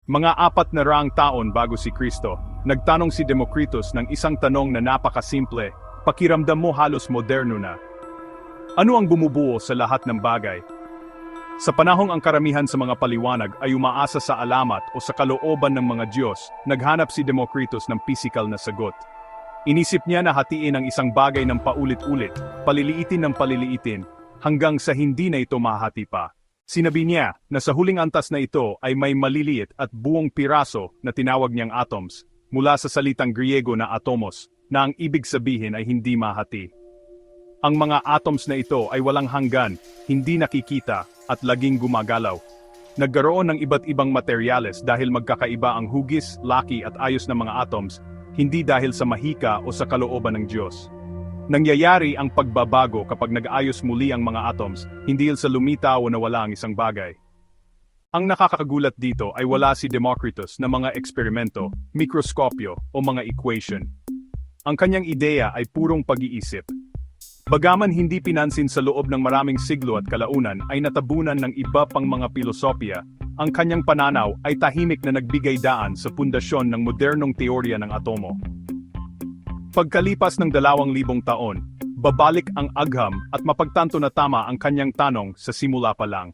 Mga 400 taon bago si Kristo, nagtanong si Democritus ng isang tanong na napakasimple, pakiramdam mo halos moderno na. Ano ang bumubuo sa lahat ng bagay? Sa panahong ang karamihan sa mga paliwanag ay umaasa sa alamat o sa kalooban ng mga Diyos, naghanap si Democritus ng pisikal na sagot. Inisip niya na hatiin ang isang bagay ng paulit-ulit, paliliitin ng paliliitin, hanggang sa hindi na ito mahati pa. Sinabi niya na sa huling antas na ito ay may maliliit at buong piraso na tinawag niyang atoms, mula sa salitang Griego na atomos, na ang ibig sabihin ay hindi mahati. Ang mga atoms na ito ay walang hanggan, hindi nakikita, at laging gumagalaw. Nagkaroon ng iba't ibang materyales dahil magkakaiba ang hugis, laki at ayos ng mga atoms, hindi dahil sa mahika o sa kalooban ng Diyos. Nangyayari ang pagbabago kapag nag-ayos muli ang mga atoms, hindi sa lumitaw o nawala ang isang bagay. Ang nakakagulat dito ay wala si Democritus na mga eksperimento, mikroskopyo o mga equation. Ang kanyang ideya ay purong pag-iisip. Bagaman hindi pinansin sa loob ng maraming siglo at kalaunan ay natabunan ng iba pang mga pilosopya, ang kanyang pananaw ay tahimik na nagbigay daan sa pundasyon ng modernong teorya ng atomo. Pagkalipas ng 2,000 taon, babalik ang agham at mapagtanto na tama ang kanyang tanong sa simula pa lang.